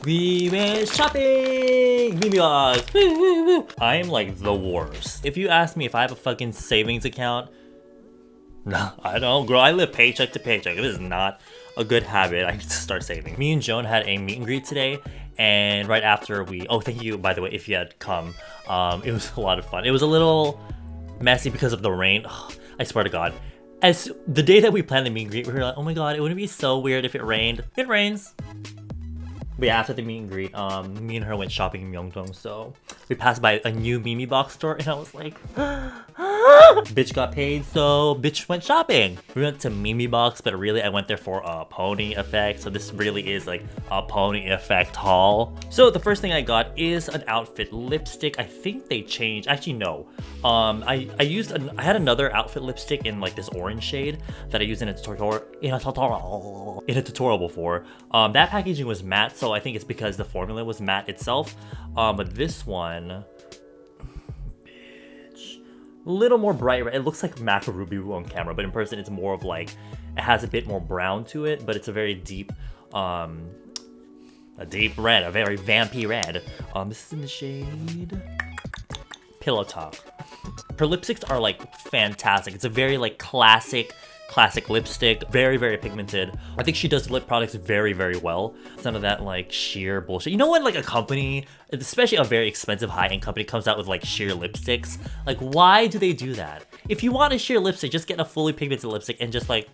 We went shopping! Memebox! I am like the worst. If you ask me if I have a fucking savings account, no, I don't, girl. I live paycheck to paycheck. This is not a good habit. I need to start saving. Me and Joan had a meet and greet today, and right after oh, thank you, by the way, if you had come. It was a lot of fun. It was a little messy because of the rain. Ugh, I swear to God. As the day that we planned the meet and greet, we were like, oh my God, it wouldn't be so weird if it rained. It rains. But yeah, after the meet and greet, me and her went shopping in Myeongdong, so we passed by a new Memebox store, and I was like, bitch got paid, so bitch went shopping. We went to Memebox, but really I went there for a pony effect, so this really is like a pony effect haul. So the first thing I got is an outfit lipstick. I think they changed, actually no. I had another outfit lipstick in like this orange shade that I used in a tutorial before. That packaging was matte, so I think it's because the formula was matte itself. But this one, bitch, a little more bright red. It looks like Maca Ruby on camera, but in person it's more of like, it has a bit more brown to it, but it's a very deep, a deep red, a very vampy red. This is in the shade Pillow Talk. Her lipsticks are like fantastic. It's a very like classic lipstick, very, very pigmented. I think she does lip products very, very well. It's none of that like sheer bullshit. You know when like a company, especially a very expensive high-end company, comes out with like sheer lipsticks? Like, why do they do that? If you want a sheer lipstick, just get a fully pigmented lipstick and just like...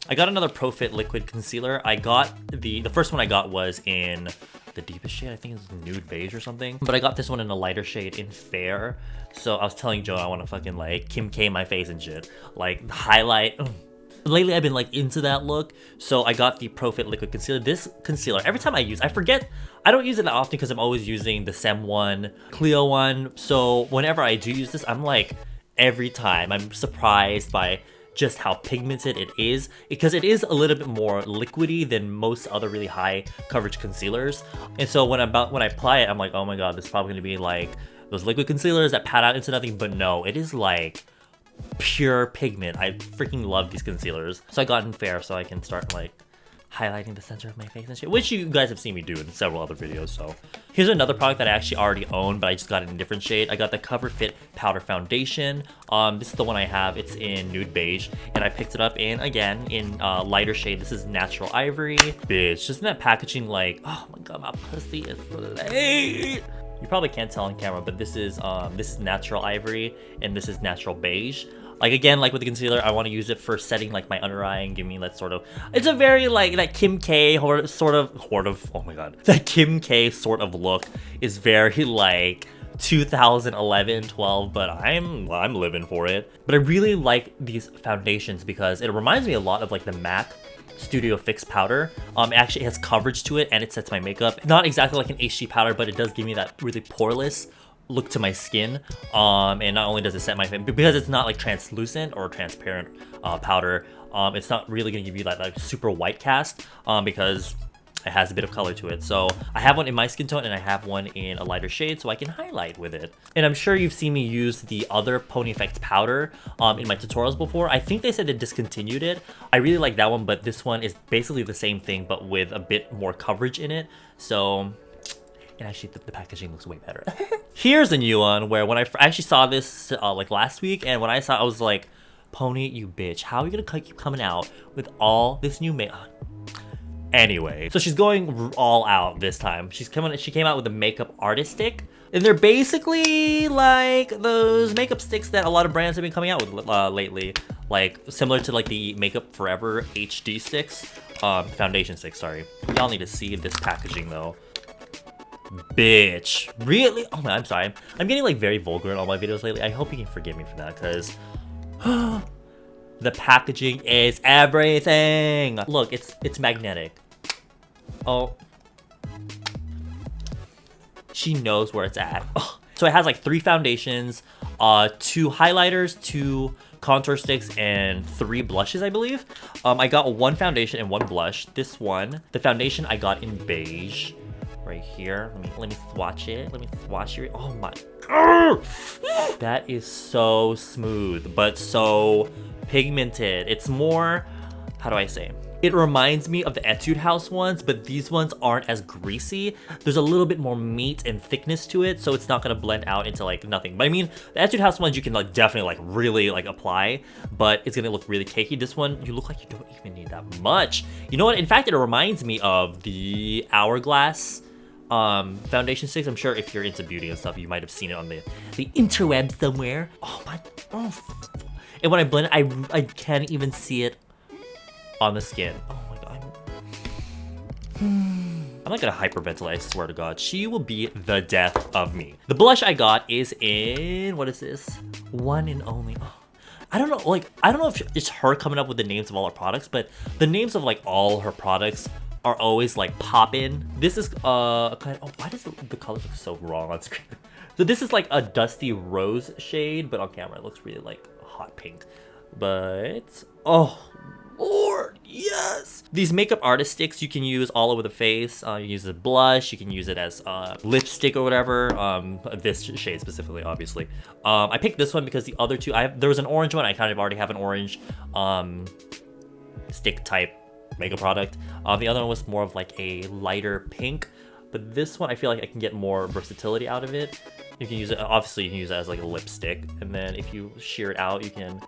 I got another Profit liquid concealer. I got the first one I got was in the deepest shade. I think it's nude beige or something. But I got this one in a lighter shade in fair. So I was telling Joan I want to fucking like Kim K my face and shit. Like highlight. Lately I've been like into that look, so I got the Profit liquid concealer. This concealer, every time I forget, I don't use it that often because I'm always using the Sem one, Clio one. So whenever I do use this, I'm like, every time I'm surprised by just how pigmented it is, because it is a little bit more liquidy than most other really high coverage concealers. And so when I apply it, I'm like, oh my God, this is probably gonna be like those liquid concealers that pat out into nothing. But no, it is like pure pigment. I freaking love these concealers. So I got in fair so I can start like highlighting the center of my face and shit, which you guys have seen me do in several other videos. So here's another product that I actually already own, but I just got it in a different shade. I got the Cover Fit Powder Foundation. This is the one I have. It's in nude beige, and I picked it up in lighter shade. This is Natural Ivory. Bitch, just in that packaging, like, oh my God, my pussy is late. You probably can't tell on camera, but this is Natural Ivory and this is Natural Beige. Like, again, like with the concealer, I want to use it for setting like my under eye and give me that sort of, it's a very like that Kim K oh my God, that Kim K sort of look is very like 2011, 12, but I'm living for it. But I really like these foundations because it reminds me a lot of like the MAC Studio Fix powder. It actually has coverage to it and it sets my makeup. Not exactly like an HD powder, but it does give me that really poreless look to my skin. And not only does it set my face, because it's not like translucent or transparent powder, it's not really gonna give you that like super white cast because it has a bit of color to it. So I have one in my skin tone and I have one in a lighter shade so I can highlight with it. And I'm sure you've seen me use the other Pony Effect powder in my tutorials before. I think they said they discontinued it. I really like that one, but this one is basically the same thing but with a bit more coverage in it. So, and actually the packaging looks way better. Here's a new one where when I actually saw this like last week, and when I saw it, I was like, Pony, you bitch, how are you gonna keep coming out with all this new makeup? Anyway, so she's going all out this time. She came out with the makeup Arti-stick, and they're basically like those makeup sticks that a lot of brands have been coming out with lately, like similar to like the Makeup Forever HD sticks, foundation sticks, sorry. Y'all need to see this packaging though. Bitch, really? Oh my, I'm sorry. I'm getting like very vulgar in all my videos lately. I hope you can forgive me for that, because the packaging is everything. Look, it's magnetic. Oh, she knows where it's at. Oh. So it has like 3 foundations, 2 highlighters, 2 contour sticks, and 3 blushes, I believe. I got 1 foundation and 1 blush. This one, the foundation I got in beige. Right here. Let me swatch it. Let me swatch it. Oh my. That is so smooth, but so pigmented. It's more, how do I say? It reminds me of the Etude House ones, but these ones aren't as greasy. There's a little bit more meat and thickness to it, so it's not gonna blend out into like nothing. But I mean, the Etude House ones you can like definitely like really like apply, but it's gonna look really cakey. This one, you look like you don't even need that much. You know what? In fact, it reminds me of the Hourglass foundation sticks. I'm sure if you're into beauty and stuff, you might have seen it on the interweb somewhere. Oh my, and when I blend it, I can't even see it on the skin. Oh my god. I'm not gonna hyperventilate, I swear to god. She will be the death of me. The blush I got is in, what is this? One and only. Oh. I don't know, like, I don't know if it's her coming up with the names of all her products, but the names of like all her products are always like poppin'. This is kind of, oh, why does the color look so wrong on screen? So this is like a dusty rose shade, but on camera it looks really like hot pink. But, oh Lord, yes! These makeup artist sticks you can use all over the face. You can use it as blush, you can use it as lipstick or whatever. This shade specifically, obviously. I picked this one because the other two, there was an orange one. I kind of already have an orange stick type makeup product. The other one was more of like a lighter pink, but this one I feel like I can get more versatility out of it. You can use it, obviously you can use it as like a lipstick, and then if you sheer it out, you can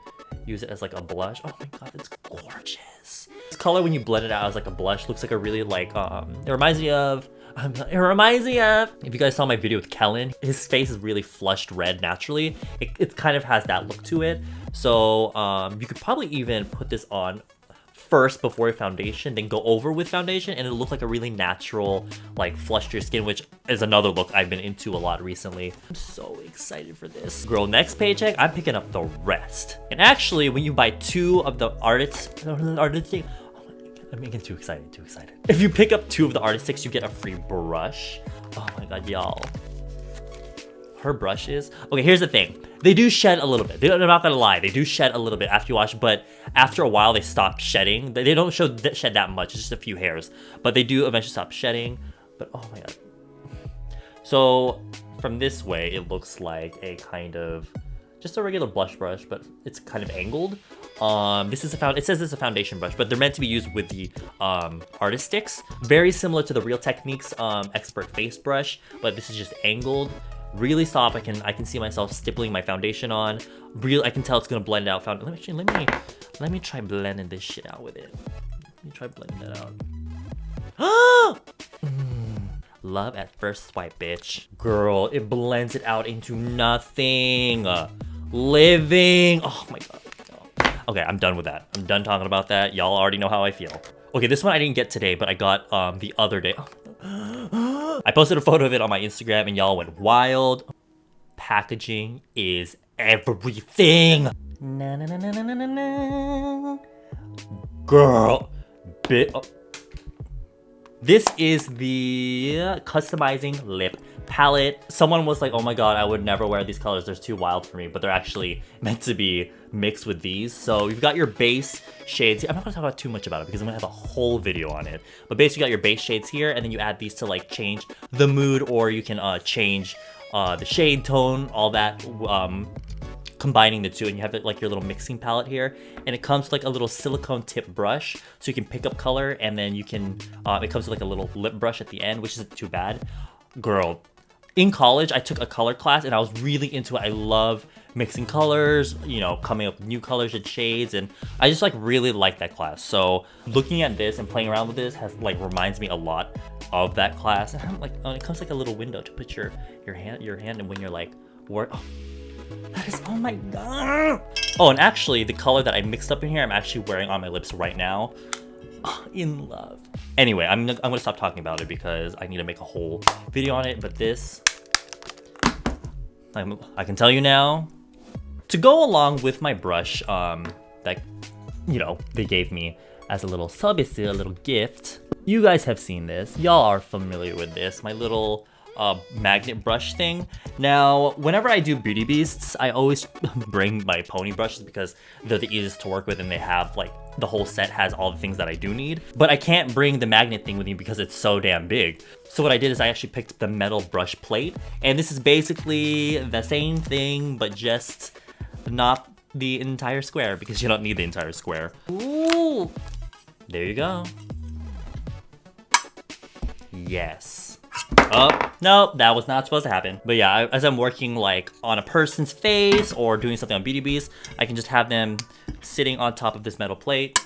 use it as like a blush. Oh my god, it's gorgeous. This color, when you blend it out as like a blush, looks like a really like, it reminds me of, if you guys saw my video with Kellen, his face is really flushed red naturally. It kind of has that look to it. So you could probably even put this on first before your foundation, then go over with foundation, and it'll look like a really natural, like, flush to your skin, which is another look I've been into a lot recently. I'm so excited for this. Girl, next paycheck, I'm picking up the rest. And actually, when you buy 2 of the Arti-stick, I'm getting too excited, If you pick up 2 of the Arti-sticks, you get a free brush. Oh my god, y'all. Her brushes. Okay, here's the thing. They do shed a little bit. I'm not gonna lie. They do shed a little bit after you wash, but after a while they stop shedding. They don't shed that much. It's just a few hairs, but they do eventually stop shedding. But oh my god. So from this way, it looks like a kind of just a regular blush brush, but it's kind of angled. This is it says it's a foundation brush, but they're meant to be used with the Arti-sticks. Very similar to the Real Techniques Expert Face Brush, but this is just angled. Really soft. I can see myself stippling my foundation on. I can tell it's gonna blend out. Let me try blending this shit out with it. Let me try blending that out. Love at first swipe, bitch. Girl, it blends it out into nothing. Living. Oh my god. Okay, I'm done with that. I'm done talking about that. Y'all already know how I feel. Okay, this one I didn't get today, but I got the other day. I posted a photo of it on my Instagram and y'all went wild. Packaging is everything. Na, na, na, na, na, na, na. Girl, this is the customizing lip palette. Someone was like, oh my god, I would never wear these colors, they're too wild for me, but they're actually meant to be mixed with these. So you've got your base shades. I'm not gonna talk about too much about it because I'm gonna have a whole video on it. But basically you got your base shades here, and then you add these to like change the mood, or you can change the shade tone, all that, combining the two, and you have like your little mixing palette here, and it comes with like a little silicone tip brush, so you can pick up color, and then you can, it comes with like a little lip brush at the end, which isn't too bad. Girl, in college, I took a color class and I was really into it. I love mixing colors, you know, coming up with new colors and shades, and I just like really like that class. So looking at this and playing around with this has reminds me a lot of that class. And I'm like, oh, it comes like a little window to put your hand in when you're like, oh, that is, oh my god. Oh, and actually the color that I mixed up in here, I'm actually wearing on my lips right now. Oh, in love. Anyway, I'm gonna stop talking about it because I need to make a whole video on it. But this, I can tell you now, to go along with my brush, that, you know, they gave me as a little service, a little gift. You guys have seen this. Y'all are familiar with this. My little magnet brush thing. Now, whenever I do Beauty Beasts, I always bring my pony brushes because they're the easiest to work with, and they have like, the whole set has all the things that I do need. But I can't bring the magnet thing with me because it's so damn big. So what I did is I actually picked the metal brush plate, and this is basically the same thing, but just not the entire square, because you don't need the entire square. Ooh. There you go. Yes. Oh, no, that was not supposed to happen. But yeah, as I'm working like on a person's face or doing something on Beauty Beast, I can just have them sitting on top of this metal plate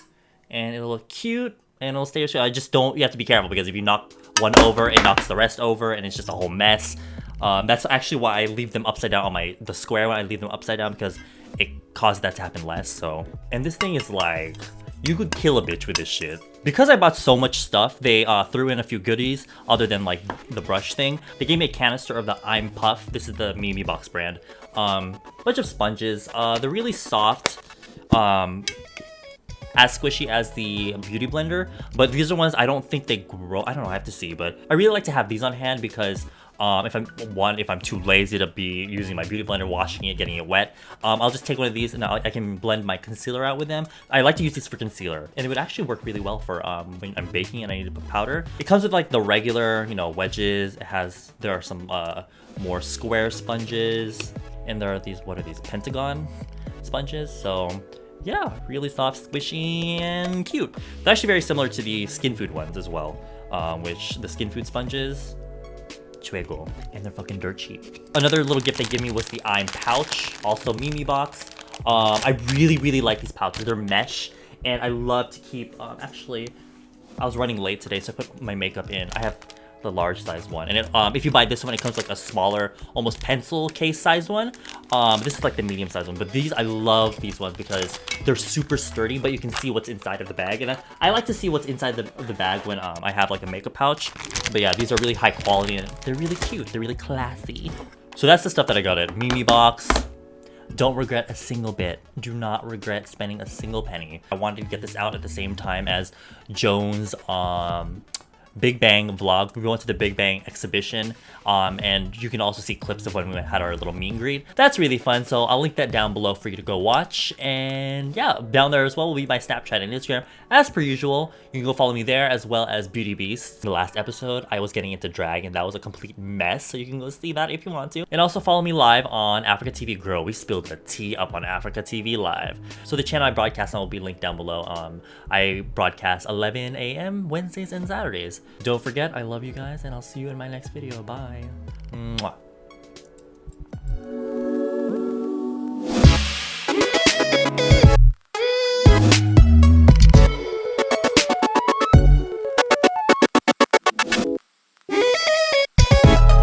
and it'll look cute and it'll stay. I just don't, you have to be careful because if you knock one over, it knocks the rest over and it's just a whole mess. That's actually why I leave them upside down on the square one. I leave them upside down because it causes that to happen less. So, and this thing is like, you could kill a bitch with this shit. Because I bought so much stuff, they threw in a few goodies other than like the brush thing. They gave me a canister of the I'm Puff. This is the Memebox brand. Bunch of sponges. They're really soft. As squishy as the Beauty Blender. But these are ones I don't think they grow. I don't know, I have to see. But I really like to have these on hand because if I'm too lazy to be using my Beauty Blender, washing it, getting it wet, I'll just take one of these and I can blend my concealer out with them. I like to use these for concealer, and it would actually work really well for when I'm baking and I need to put powder. It comes with like the regular, you know, wedges. There are some more square sponges, and there are these, what are these, pentagon sponges. So yeah, really soft, squishy, and cute. They're actually very similar to the Skin Food ones as well, which the Skin Food sponges, chuego, and they're fucking dirt cheap. Another little gift they give me was the I'm Pouch, also Memebox. I really like these pouches. They're mesh, and I love to keep, actually, I was running late today, so I put my makeup in. I have the large size one, and if you buy this one, it comes like a smaller, almost pencil case size one. This is like the medium size one, but these, I love these ones because they're super sturdy, but you can see what's inside of the bag, and I like to see what's inside the bag when I have like a makeup pouch. But yeah, these are really high quality and they're really cute. They're really classy. So that's the stuff that I got at Memebox. Don't regret a single bit. Do not regret spending a single penny. I wanted to get this out at the same time as Joan's Big Bang vlog. We went to the Big Bang exhibition, and you can also see clips of when we had our little meet and greet. That's really fun, so I'll link that down below for you to go watch. And yeah, down there as well will be my Snapchat and Instagram as per usual. You can go follow me there, as well as Beauty Beast. The last episode, I was getting into drag and that was a complete mess, so you can go see that if you want to. And also follow me live on Africa TV Girl. We spilled the tea up on Africa TV Live. So the channel I broadcast on will be linked down below. I broadcast 11 a.m. Wednesdays and Saturdays. Don't forget, I love you guys, and I'll see you in my next video. Bye. Mwah.